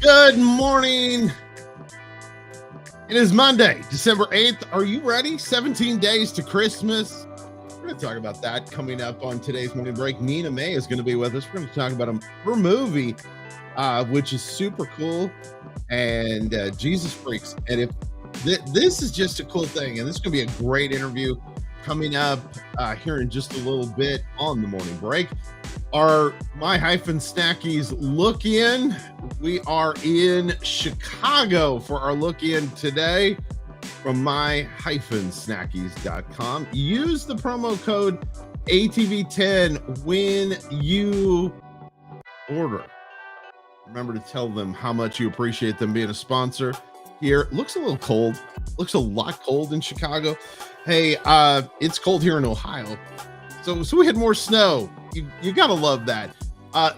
Good morning. It is Monday, December 8th. Are you ready? 17 days to Christmas. We're going to talk about that coming up on today's morning break. Nina May is going to be with us. We're going to talk about her movie, which is super cool, and Jesus Freaks. And if this is just a cool thing, and this is going to be a great interview coming up here in just a little bit on the morning break. Our My-Snackies look in. We are in Chicago for our look in today from My-Snackies.com. Use the promo code ATV10 when you order. Remember to tell them how much you appreciate them being a sponsor here. Looks a little cold. Looks a lot cold in Chicago. Hey, it's cold here in Ohio. So we had more snow. You gotta love that.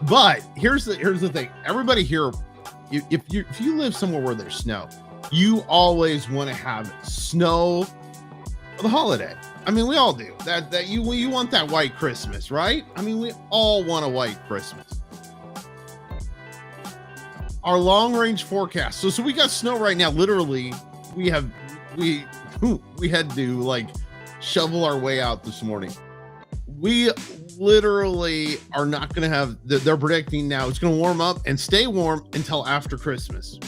But here's the thing. Everybody here, if you live somewhere where there's snow, you always want to have snow for the holiday. I mean, we all do. That you want that white Christmas, right? I mean, we all want a white Christmas. Our long range forecast. So we got snow right now. Literally, we had to like shovel our way out this morning. We literally are not going to have, they're predicting now it's going to warm up and stay warm until after Christmas.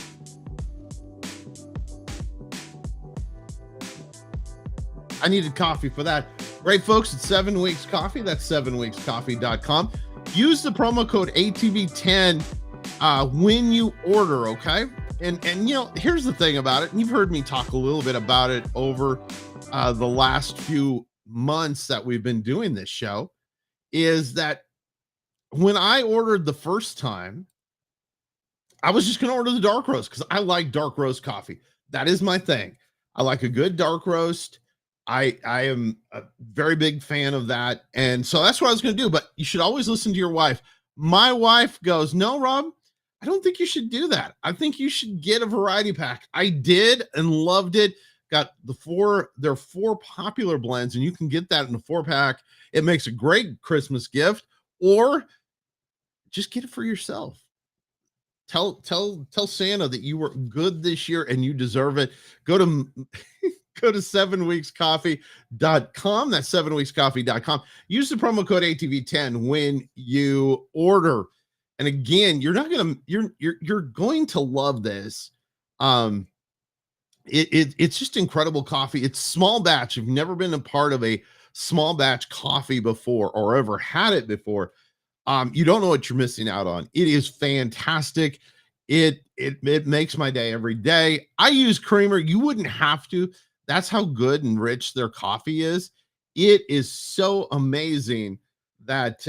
I needed coffee for that. Right, folks, it's 7 Weeks Coffee. That's 7weekscoffee.com. Use the promo code ATV10 when you order, okay? And you know, here's the thing about it. And you've heard me talk a little bit about it over the last few months that we've been doing this show, is that when I ordered the first time, I was just going to order the dark roast because I like dark roast coffee. That is my thing. I like a good dark roast. I am a very big fan of that. And so that's what I was going to do. But you should always listen to your wife. My wife goes, "No, Rob, I don't think you should do that. I think you should get a variety pack." I did and loved it. Got there are four popular blends, and you can get that in a 4-pack. It makes a great Christmas gift, or just get it for yourself. Tell Santa that you were good this year and you deserve it. Go to 7weekscoffee.com. That's 7weekscoffee.com. Use the promo code ATV10 when you order. And again, you're going to love this. It's just incredible coffee. It's small batch. If you've never been a part of a small batch coffee before or ever had it before, you don't know what you're missing out on. It is fantastic. It makes my day every day. I use creamer. You wouldn't have to. That's how good and rich their coffee is. It is so amazing that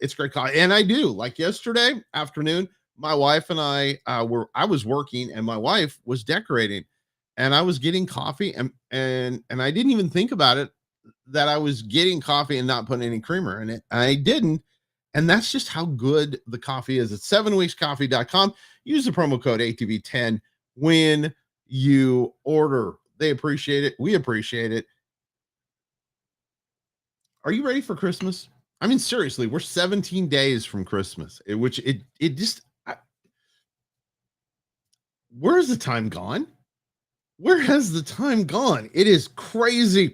it's great coffee. And I do, like yesterday afternoon, my wife and I was working and my wife was decorating, and I was getting coffee and I didn't even think about it that I was getting coffee and not putting any creamer in it. I didn't. And that's just how good the coffee is. It's 7weekscoffee.com. Use the promo code ATV10 when you order. They appreciate it. We appreciate it. Are you ready for Christmas? I mean, seriously, we're 17 days from Christmas, where's the time gone? Where has the time gone? It is crazy. A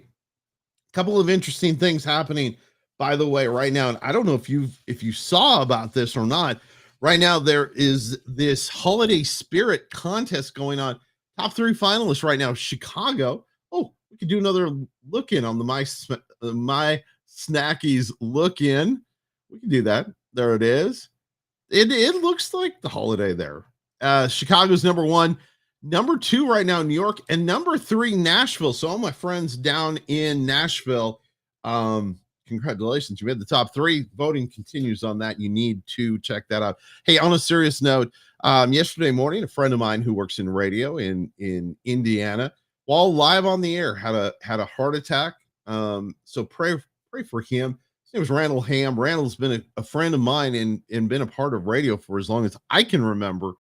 couple of interesting things happening, by the way, right now. And I don't know if you saw about this or not. Right now, there is this holiday spirit contest going on. Top 3 finalists right now, Chicago. Oh, we could do another look in on the My Snackies look in. We can do that. There it is. It looks like the holiday there. Chicago's number 1, number 2 right now, New York, and number 3, Nashville. So all my friends down in Nashville, congratulations. You made the top 3. Voting continues on that. You need to check that out. Hey, on a serious note, yesterday morning, a friend of mine who works in radio in Indiana, while live on the air, had a heart attack. So pray for him. His name was Randall Ham. Randall's been a friend of mine and been a part of radio for as long as I can remember.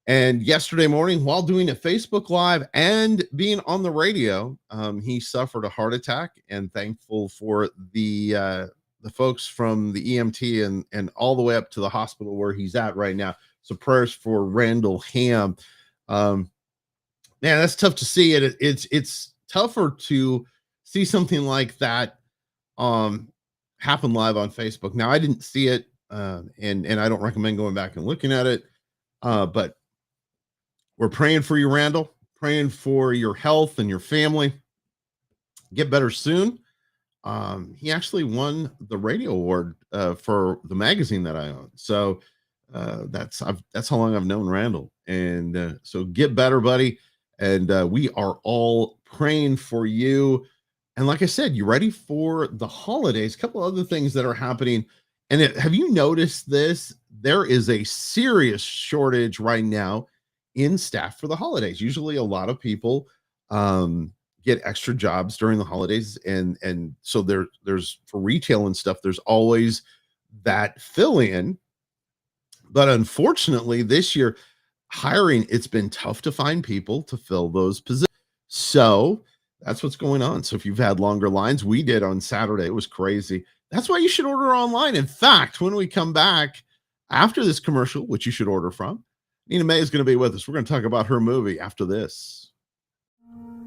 And yesterday morning, while doing a Facebook Live and being on the radio, he suffered a heart attack, and thankful for the the folks from the EMT and all the way up to the hospital where he's at right now. So prayers for Randall Ham. Um, Man, that's tough to see. It's tougher to see something like that um happen live on Facebook. Now I didn't see it, and I don't recommend going back and looking at it. But we're praying for you, Randall, praying for your health and your family. Get better soon. He actually won the radio award for the magazine that I own. So that's how long I've known Randall. And so get better, buddy. And we are all praying for you. And like I said, you ready for the holidays? A couple other things that are happening. And have you noticed this? There is a serious shortage right now in staff for the holidays. Usually a lot of people get extra jobs during the holidays. And so there's for retail and stuff, there's always that fill in. But unfortunately, this year, hiring, it's been tough to find people to fill those positions. So that's what's going on. So if you've had longer lines, we did on Saturday. It was crazy. That's why you should order online. In fact, when we come back after this commercial, which you should order from, Nina May is going to be with us. We're going to talk about her movie after this.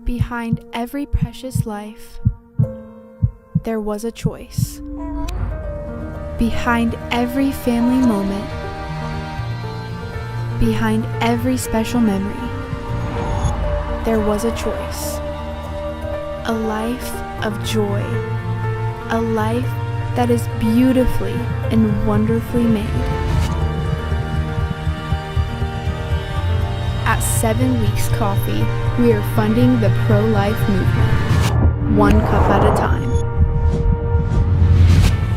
Behind every precious life, there was a choice. Behind every family moment, behind every special memory, there was a choice. A life of joy. A life that is beautifully and wonderfully made. At 7 Weeks Coffee, we are funding the pro-life movement, one cup at a time.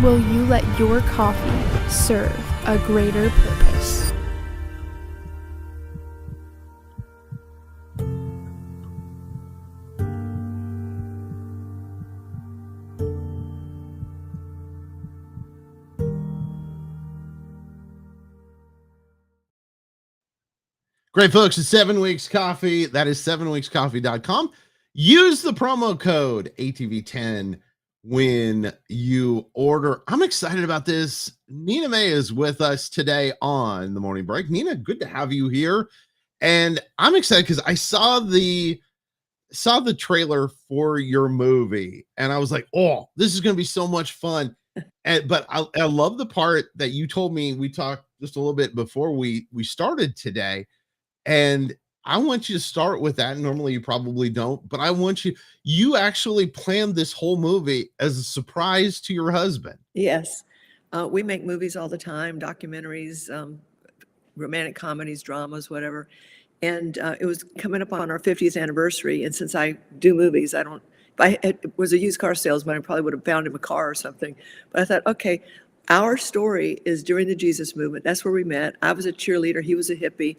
Will you let your coffee serve a greater purpose? Great, folks. It's 7 Weeks Coffee. That is 7weekscoffee.com. Use the promo code ATV10 when you order. I'm excited about this. Nina May is with us today on the morning break. Nina, good to have you here. And I'm excited because I saw the trailer for your movie and I was like, oh, this is going to be so much fun. But I love the part that you told me. We talked just a little bit before we started today. And I want you to start with that. Normally you probably don't, but I want you actually planned this whole movie as a surprise to your husband. Yes. We make movies all the time, documentaries, romantic comedies, dramas, whatever. And it was coming up on our 50th anniversary. And since I do movies, if I was a used car salesman, I probably would have found him a car or something. But I thought, okay, our story is during the Jesus movement. That's where we met. I was a cheerleader. He was a hippie.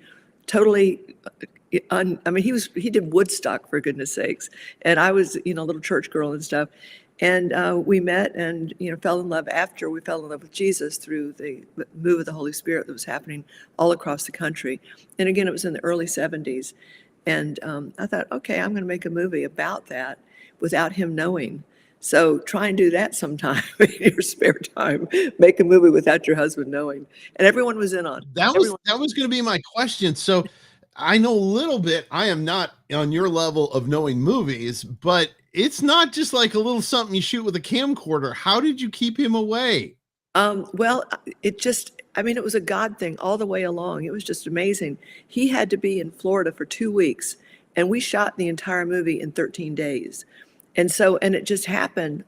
Totally, he did Woodstock, for goodness sakes. And I was, a little church girl and stuff. And we met and, fell in love after we fell in love with Jesus through the move of the Holy Spirit that was happening all across the country. And again, it was in the early 70s. And I thought, okay, I'm going to make a movie about that without him knowing. So try and do that sometime in your spare time. Make a movie without your husband knowing. And everyone was in on it. That was going to be my question. So I know a little bit. I am not on your level of knowing movies, but it's not just like a little something you shoot with a camcorder. How did you keep him away? Well, it was a God thing all the way along. It was just amazing. He had to be in Florida for 2 weeks, and we shot the entire movie in 13 days. And it just happened.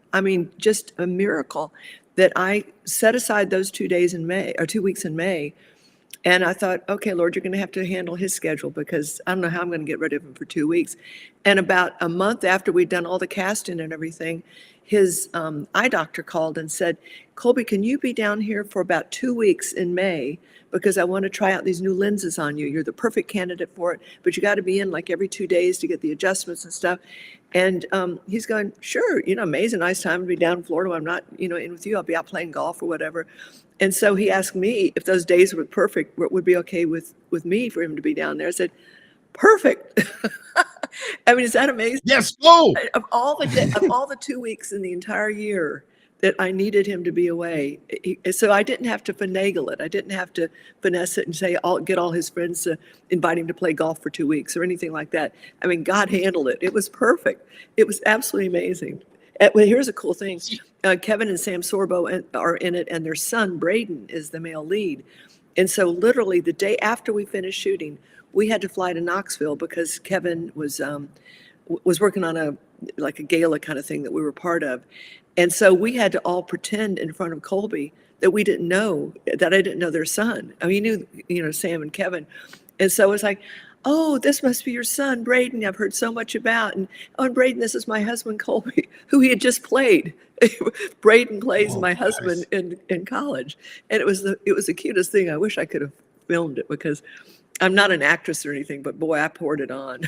Just a miracle that I set aside those 2 days in May, or 2 weeks in May. And I thought, okay, Lord, you're going to have to handle his schedule because I don't know how I'm going to get rid of him for 2 weeks. And about a month after we'd done all the casting and everything, his eye doctor called and said, Colby, can you be down here for about 2 weeks in May? Because I want to try out these new lenses on you. You're the perfect candidate for it, but you got to be in like every 2 days to get the adjustments and stuff. And he's going, sure, amazing, nice time to be down in Florida. I'm not, in with you. I'll be out playing golf or whatever. And so he asked me if those days were perfect, what would be okay with me for him to be down there. I said, perfect. Is that amazing? Yes, go. Of all the 2 weeks in the entire year, that I needed him to be away. So I didn't have to finagle it. I didn't have to finesse it and say, I'll get all his friends to invite him to play golf for 2 weeks or anything like that. I mean, God handled it. It was perfect. It was absolutely amazing. Well, here's a cool thing. Kevin and Sam Sorbo are in it, and their son, Braden, is the male lead. And so literally the day after we finished shooting, we had to fly to Knoxville because Kevin was working on a gala kind of thing that we were part of. And so we had to all pretend in front of Colby that we didn't know, that I didn't know their son. I mean, he knew, Sam and Kevin. And so it was like, oh, this must be your son, Braden, I've heard so much about. And Braden, this is my husband, Colby, who he had just played. Braden plays my husband in college. And it was the cutest thing. I wish I could have filmed it because I'm not an actress or anything, but boy, I poured it on.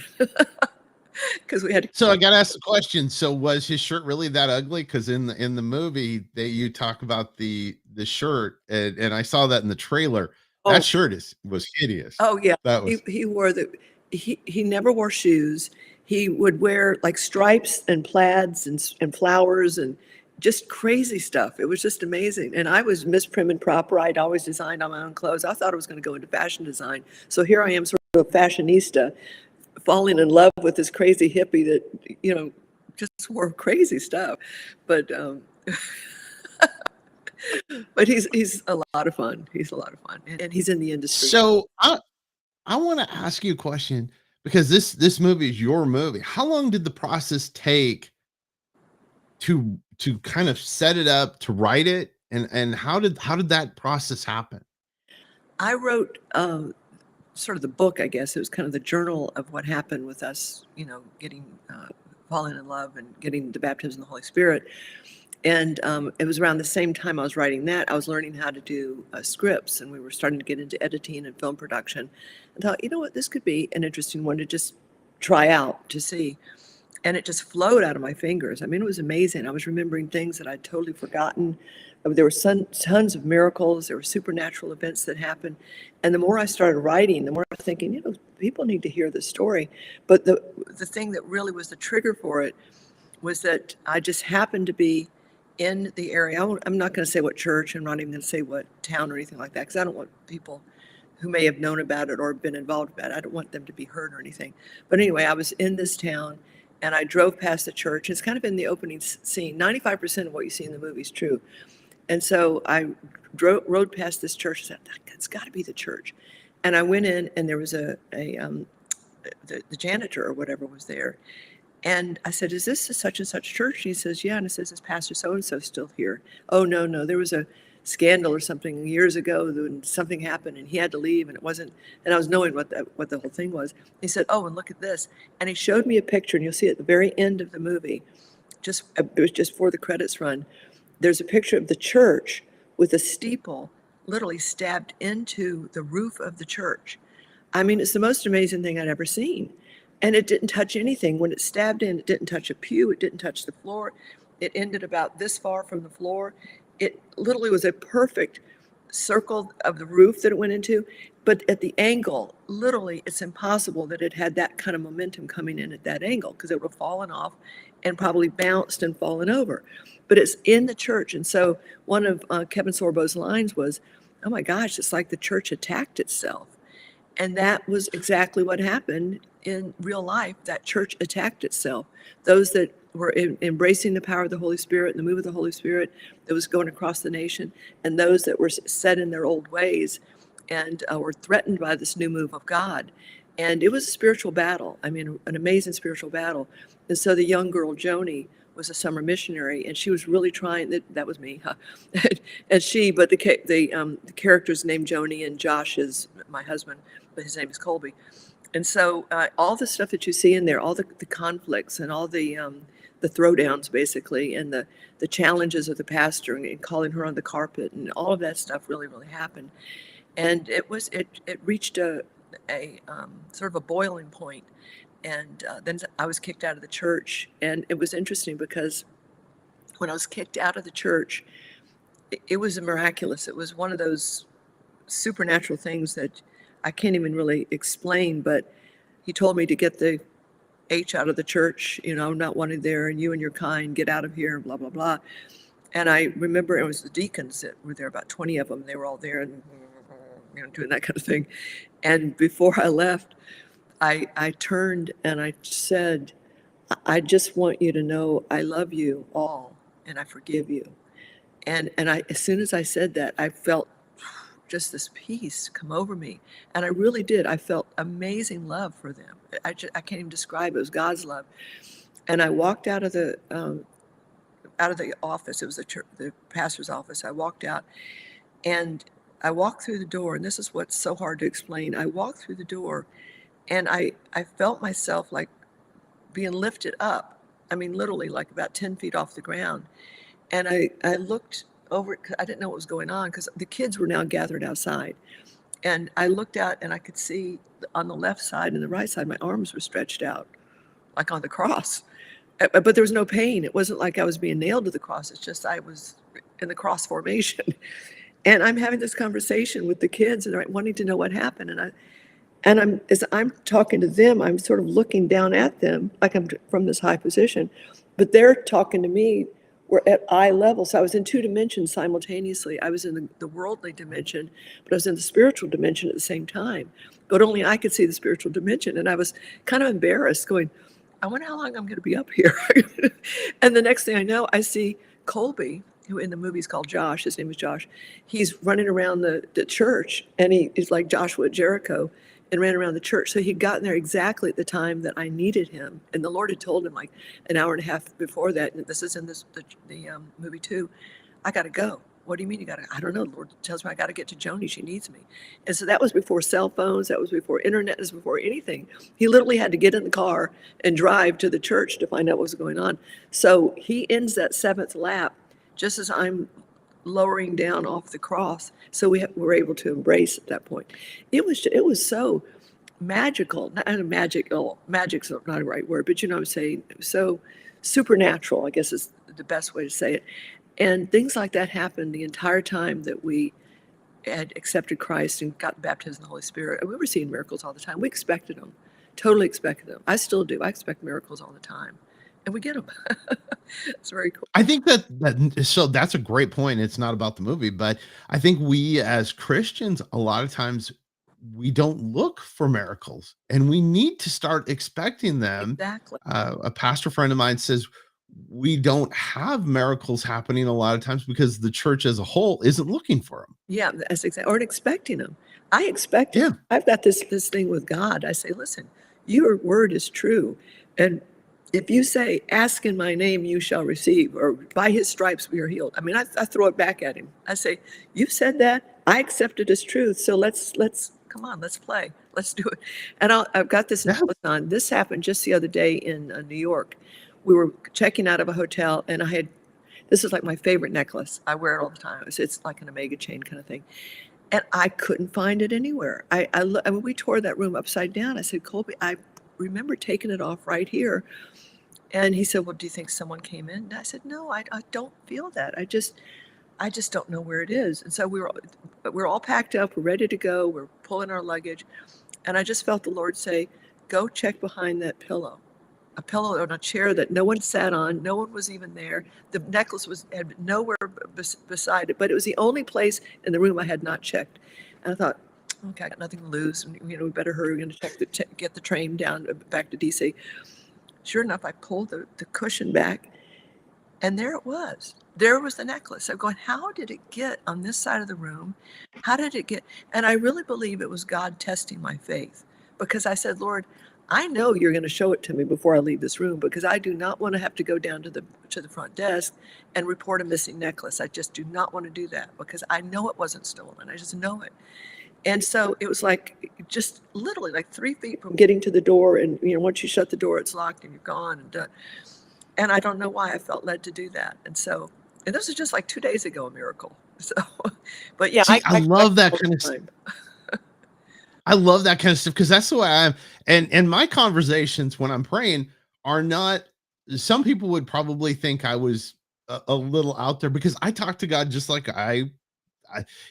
Because we had to. So I got to ask the question. So was his shirt really that ugly? Because in the movie you talk about the shirt, and I saw that in the trailer. That shirt was hideous. Oh yeah, that was. He wore he never wore shoes. He would wear like stripes and plaids and flowers and just crazy stuff. It was just amazing. And I was Miss Prim and Proper. I'd always designed all my own clothes. I thought I was going to go into fashion design. So here I am, sort of a fashionista, falling in love with this crazy hippie that, just wore crazy stuff. But but he's a lot of fun. He's a lot of fun, and he's in the industry. So I want to ask you a question, because this movie is your movie. How long did the process take to kind of set it up, to write it, and how did that process happen? I wrote sort of the book, I guess. It was kind of the journal of what happened with us, getting falling in love and getting the baptism of the Holy Spirit. And it was around the same time I was writing that, I was learning how to do scripts, and we were starting to get into editing and film production. I thought, you know what, this could be an interesting one to just try out to see. And it just flowed out of my fingers. I mean, it was amazing. I was remembering things that I'd totally forgotten. There were tons of miracles. There were supernatural events that happened. And the more I started writing, the more I was thinking, people need to hear this story. But the thing that really was the trigger for it was that I just happened to be in the area. I'm not going to say what church. I'm not even going to say what town or anything like that, because I don't want people who may have known about it or been involved about it, I don't want them to be hurt or anything. But anyway, I was in this town, and I drove past the church. It's kind of in the opening scene. 95% of what you see in the movie is true. And so I rode past this church and said, that's got to be the church. And I went in, and there was the janitor or whatever was there. And I said, is this a such and such church? And he says, yeah. And I says, is Pastor so-and-so still here? Oh, no. There was a scandal or something years ago when something happened and he had to leave, and it wasn't, and I was knowing what the whole thing was. He said, oh, and look at this. And he showed me a picture, and you'll see at the very end of the movie, it was just before the credits run, there's a picture of the church with a steeple literally stabbed into the roof of the church. I mean, it's the most amazing thing I'd ever seen. And it didn't touch anything. When it stabbed in, it didn't touch a pew. It didn't touch the floor. It ended about this far from the floor. It literally was a perfect circle of the roof that it went into. But at the angle, literally, it's impossible that it had that kind of momentum coming in at that angle, because it would have fallen off and probably bounced and fallen over. But it's in the church. And so one of Kevin Sorbo's lines was, oh my gosh, it's like the church attacked itself. And that was exactly what happened in real life. That church attacked itself. Those that were embracing the power of the Holy Spirit and the move of the Holy Spirit that was going across the nation, and those that were set in their old ways and were threatened by this new move of God. And it was a spiritual battle. I mean, an amazing spiritual battle. And so the young girl, Joni, was a summer missionary, and she was really trying, that was me, huh? And but the character's named Joni, and Josh is my husband, but his name is Colby. And so all the stuff that you see in there, all the conflicts and all the throwdowns, basically, and the challenges of the pastor and calling her on the carpet, and all of that stuff really, really happened. And it reached a sort of a boiling point. And then I was kicked out of the church. And it was interesting because when I was kicked out of the church, it was miraculous. It was one of those supernatural things that I can't even really explain, but he told me to get the H out of the church, not wanted there, and you and your kind, get out of here, blah, blah, blah. And I remember it was the deacons that were there, about 20 of them. They were all there and doing that kind of thing. And before I left, I turned and I said, I just want you to know I love you all and I forgive you. And as soon as I said that, I felt just this peace come over me. And I really did. I felt amazing love for them. I can't even describe it. It was God's love. And I walked out of the office. It was the pastor's office. I walked out and I walked through the door. And this is what's so hard to explain. I walked through the door and I felt myself like being lifted up. I mean, literally like about 10 feet off the ground. And I looked over, I didn't know what was going on because the kids were now gathered outside. And I looked out and I could see on the left side and the right side, my arms were stretched out like on the cross. But there was no pain. It wasn't like I was being nailed to the cross. It's just I was in the cross formation. And I'm having this conversation with the kids and they're wanting to know what happened. And as I'm talking to them, I'm sort of looking down at them like I'm from this high position, but they're talking to me. We're at eye level. So I was in two dimensions simultaneously. I was in the worldly dimension, but I was in the spiritual dimension at the same time. But only I could see the spiritual dimension. And I was kind of embarrassed going, I wonder how long I'm going to be up here. And the next thing I know, I see Colby, who in the movie is called Josh. His name is Josh. He's running around the church and he's like Joshua at Jericho and ran around the church. So he'd gotten there exactly at the time that I needed him. And the Lord had told him like an hour and a half before that, and this is in the movie too, I got to go. What do you mean you got to? I don't know. The Lord tells me I got to get to Joni. She needs me. And so that was before cell phones. That was before internet. That was before anything. He literally had to get in the car and drive to the church to find out what was going on. So he ends that seventh lap just as I'm lowering down off the cross. So we were able to embrace at that point. It was so magical. Not magical. Magic's not the right word, but you know what I'm saying. It was so supernatural, I guess is the best way to say it. And things like that happened the entire time that we had accepted Christ and got baptized in the Holy Spirit. And we were seeing miracles all the time. We expected them, totally expected them. I still do. I expect miracles all the time. And we get them. It's very cool. I think so that's a great point. It's not about the movie, but I think we as Christians, a lot of times we don't look for miracles and we need to start expecting them. Exactly. A pastor friend of mine says we don't have miracles happening a lot of times because the church as a whole isn't looking for them. Yeah, that's exactly. Or expecting them. I expect it. Yeah. I've got this thing with God. I say, listen, your word is true. And if you say, ask in my name, you shall receive, or by his stripes we are healed. I mean, I throw it back at him. I say, you said that, I accept it as truth. So let's come on, let's play. Let's do it. And I've got this necklace on. This happened just the other day in New York. We were checking out of a hotel and this is like my favorite necklace. I wear it all the time. It's like an Omega chain kind of thing. And I couldn't find it anywhere. I mean, we tore that room upside down. I said, Colby, I remember taking it off right here. And he said, well, do you think someone came in? And I said, no, I don't feel that. I just don't know where it is. And so we're all packed up. We're ready to go. We're pulling our luggage. And I just felt the Lord say, go check behind that pillow. A pillow on a chair that no one sat on. No one was even there. The necklace had nowhere beside it. But it was the only place in the room I had not checked. And I thought, okay, I got nothing to lose. We better hurry. We're going to get the train down back to D.C. Sure enough, I pulled the cushion back, and there it was. There was the necklace. I'm going, how did it get on this side of the room? How did it get? And I really believe it was God testing my faith, because I said, Lord, I know you're going to show it to me before I leave this room, because I do not want to have to go down to the front desk and report a missing necklace. I just do not want to do that, because I know it wasn't stolen. I just know it. And so it was like just literally like 3 feet from getting to the door. And, once you shut the door, it's locked and you're gone and done. And I don't know why I felt led to do that. And this was just like 2 days ago, a miracle. So, but yeah, see, I love that kind of stuff. I love that kind of stuff because that's the way I am. And my conversations when I'm praying are not, some people would probably think I was a little out there because I talk to God just like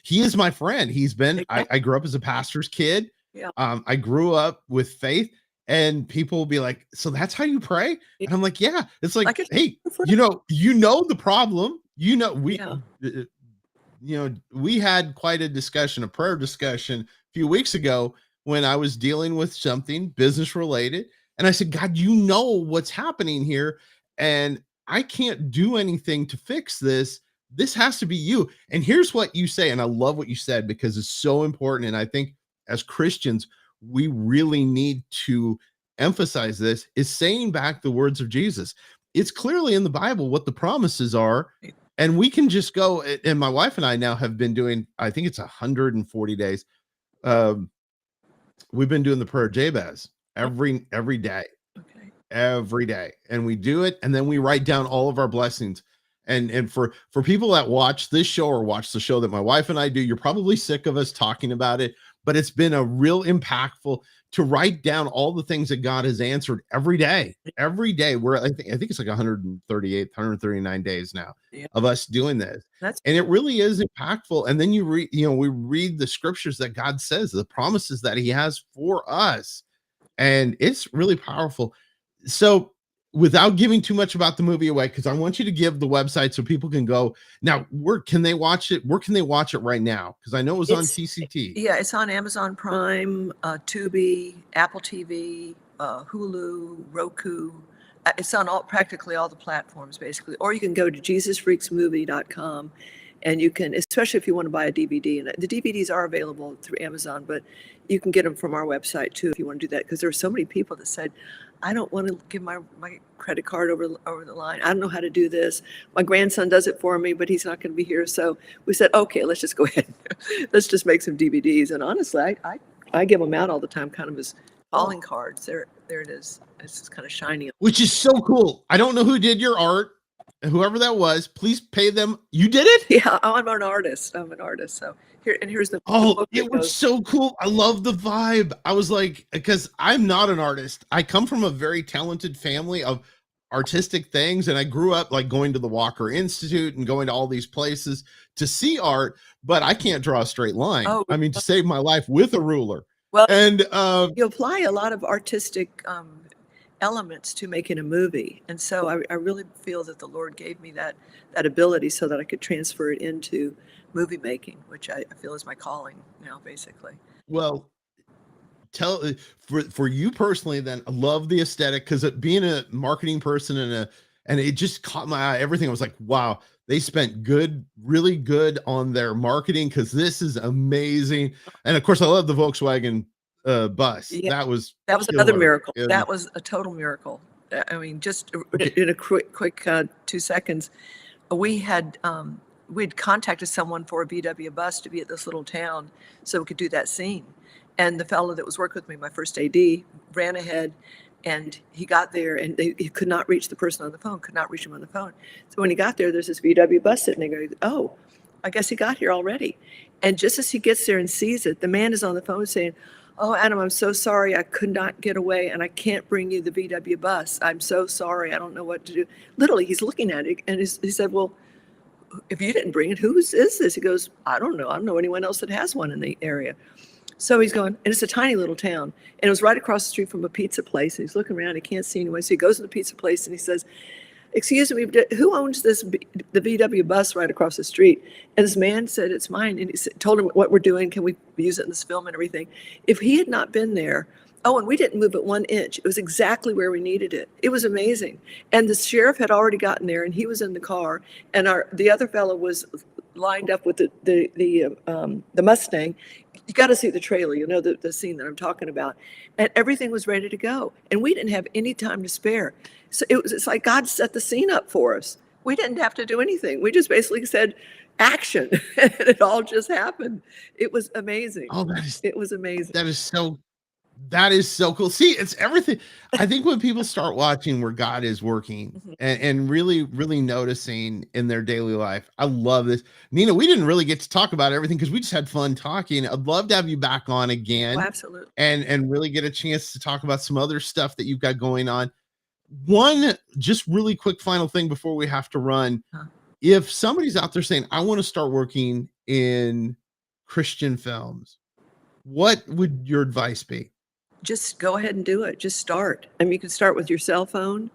he is my friend. He's been, I grew up as a pastor's kid. Yeah. I grew up with faith, and people will be like, so that's how you pray? And I'm like, yeah, it's like, hey, you know the problem, You know, we, Yeah. we had quite a discussion, a prayer discussion a few weeks ago when I was dealing with something business related. And I said, God, you know what's happening here. And I can't do anything to fix this. This has to be you. And here's what you say. And I love what you said because it's so important. And I think as Christians, we really need to emphasize this is saying back the words of Jesus. It's clearly in the Bible what the promises are. And we can just go, and my wife and I now have been doing, I think it's 140 days. Um, we've been doing the prayer of Jabez every day, Okay. every day. And we do it. And then we write down all of our blessings. And for people that watch this show or watch the show that my wife and I do, you're probably sick of us talking about it, but it's been a real impactful to write down all the things that God has answered every day. We're, I think it's like 138, 139 days now of us doing this. And it really is impactful. And then we read the scriptures that God says, the promises that he has for us. And it's really powerful. So without giving too much about the movie away, because I want you to give the website so people can go now. Where can they watch it? Where can they watch it right now? Because I know it was on TCT. Yeah, it's on Amazon Prime, Tubi, Apple TV, Hulu, Roku. It's on practically all the platforms, basically. Or you can go to JesusFreaksMovie.com, and you can, especially if you want to buy a DVD. And the DVDs are available through Amazon, but you can get them from our website too if you want to do that. Because there are so many people that said, I don't want to give my credit card over the line. I don't know how to do this. My grandson does it for me, but he's not going to be here. So we said, okay, let's just go ahead. Let's just make some DVDs. And honestly, I give them out all the time, kind of as calling cards. There it is. It's just kind of shiny. Which is so cool. I don't know who did your art. Whoever that was, please pay them. You did it? Yeah, I'm an artist. So here's the. Oh, it was so cool. I love the vibe. I was like, because I'm not an artist. I come from a very talented family of artistic things. And I grew up like going to the Walker Institute and going to all these places to see art, but I can't draw a straight line. I mean, to save my life with a ruler. Well, and you apply a lot of artistic elements to making a movie. And so I really feel that the Lord gave me that ability so that I could transfer it into movie making, which I feel is my calling now, basically. Well, tell for you personally, then I love the aesthetic because being a marketing person and it just caught my eye. Everything I was like, wow, they spent really good on their marketing because this is amazing. And of course, I love the Volkswagen bus. Yeah, that was another miracle. That was a total miracle. I mean, just in a quick 2 seconds, we'd contacted someone for a VW bus to be at this little town so we could do that scene. And the fellow that was working with me, my first AD, ran ahead and he got there and he could not reach the person on the phone, could not reach him on the phone. So when he got there, there's this VW bus sitting there going, oh, I guess he got here already. And just as he gets there and sees it, the man is on the phone saying, oh, Adam, I'm so sorry. I could not get away and I can't bring you the VW bus. I'm so sorry. I don't know what to do. Literally, he's looking at it and he said, well, if you didn't bring it, whose is this? He goes, I don't know. I don't know anyone else that has one in the area. So he's going, and it's a tiny little town. And it was right across the street from a pizza place. And he's looking around, he can't see anyone. So he goes to the pizza place and he says, excuse me, who owns the VW bus right across the street? And this man said, it's mine. And he told him what we're doing. Can we use it in this film and everything? If he had not been there, and we didn't move it 1 inch. It was exactly where we needed it. It was amazing. And the sheriff had already gotten there and he was in the car. And the other fellow was lined up with the Mustang. You got to see the trailer, the scene that I'm talking about. And everything was ready to go. And we didn't have any time to spare. So it's like God set the scene up for us. We didn't have to do anything. We just basically said action and it all just happened. It was amazing. It was amazing. That is so cool. See, it's everything. I think when people start watching where God is working and really, really noticing in their daily life, I love this. Nina, we didn't really get to talk about everything because we just had fun talking. I'd love to have you back on again. Oh, absolutely. And really get a chance to talk about some other stuff that you've got going on. One just really quick final thing before we have to run. If somebody's out there saying, I want to start working in Christian films, what would your advice be? Just go ahead and do it. Just start. I mean, you can start with your cell phone.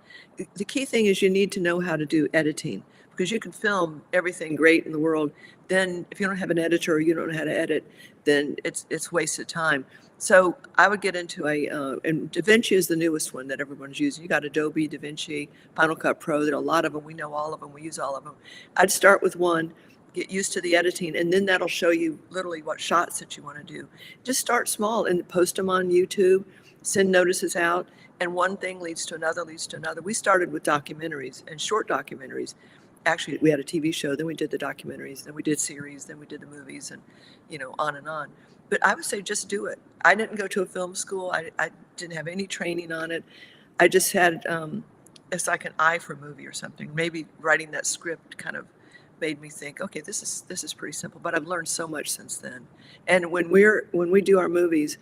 The key thing is you need to know how to do editing because you can film everything great in the world. Then if you don't have an editor or you don't know how to edit, then it's wasted time. So I would get into and DaVinci is the newest one that everyone's using. You got Adobe, DaVinci, Final Cut Pro. There are a lot of them. We know all of them. We use all of them. I'd start with one, get used to the editing, and then that'll show you literally what shots that you want to do. Just start small and post them on YouTube, send notices out, and one thing leads to another, leads to another. We started with documentaries and short documentaries. Actually, we had a TV show, then we did the documentaries, then we did series, then we did the movies, and on and on. But I would say just do it. I didn't go to a film school. I didn't have any training on it. I just had, it's like an eye for a movie or something. Maybe writing that script kind of made me think, okay, this is pretty simple. But I've learned so much since then. And when we do our movies,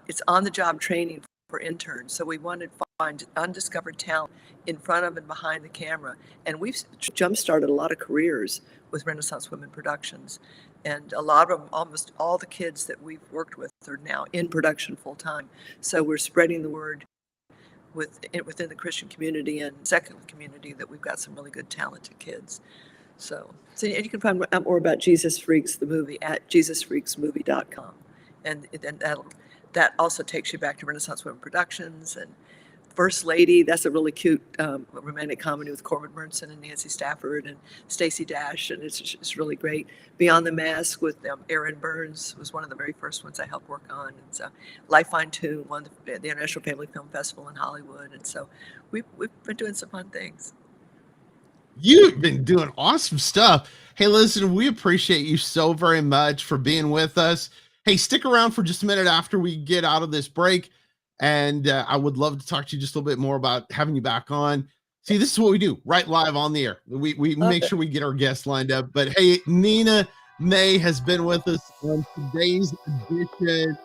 it's on-the-job training for interns. So we wanted to find undiscovered talent in front of and behind the camera. And we've jump-started a lot of careers with Renaissance Women Productions. And a lot of them, almost all the kids that we've worked with are now in production full-time. So we're spreading the word within the Christian community and secular community that we've got some really good, talented kids. So you can find out more about Jesus Freaks, the movie, at JesusFreaksMovie.com. And that also takes you back to Renaissance Women Productions and First Lady. That's a really cute romantic comedy with Corbin Burnson and Nancy Stafford and Stacey Dash, and it's really great. Beyond the Mask with Aaron Burns was one of the very first ones I helped work on. And so Life Fine Tune won the International Family Film Festival in Hollywood, and so we've been doing some fun things. You've been doing awesome stuff. Hey, listen, we appreciate you so very much for being with us. Hey, stick around for just a minute after we get out of this break. And I would love to talk to you just a little bit more about having you back on. See, this is what we do right live on the air. We make sure we get our guests lined up. But hey, Nina May has been with us on today's edition.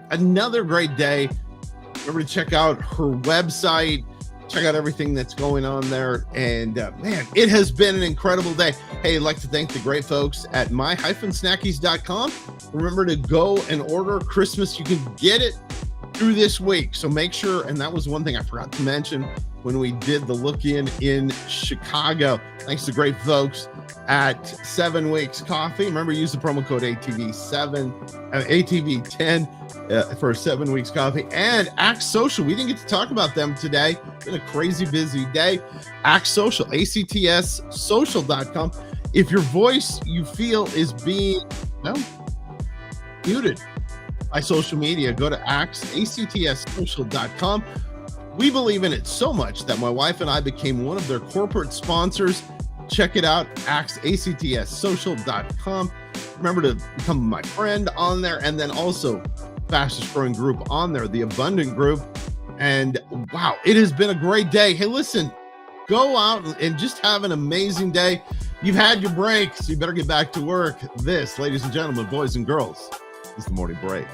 Another great day. Remember to check out her website. Check out everything that's going on there. And man, it has been an incredible day. Hey, I'd like to thank the great folks at my-snackies.com. Remember to go and order Christmas. You can get it through this week. So make sure, and that was one thing I forgot to mention when we did the look-in Chicago. Thanks to great folks at 7 Weeks Coffee. Remember, use the promo code ATV10 for 7 Weeks Coffee. And Act Social. We didn't get to talk about them today. It's been a crazy busy day. Act Social, ACTSsocial.com. If your voice you feel is being muted by social media, go to ACTSsocial.com. We believe in it so much that my wife and I became one of their corporate sponsors. Check it out, ACTSsocial.com. Remember to become my friend on there, and then also fastest growing group on there, the Abundant Group. And wow, it has been a great day. Hey, listen, go out and just have an amazing day. You've had your break, so you better get back to work. This, ladies and gentlemen, boys and girls, is the Morning Break.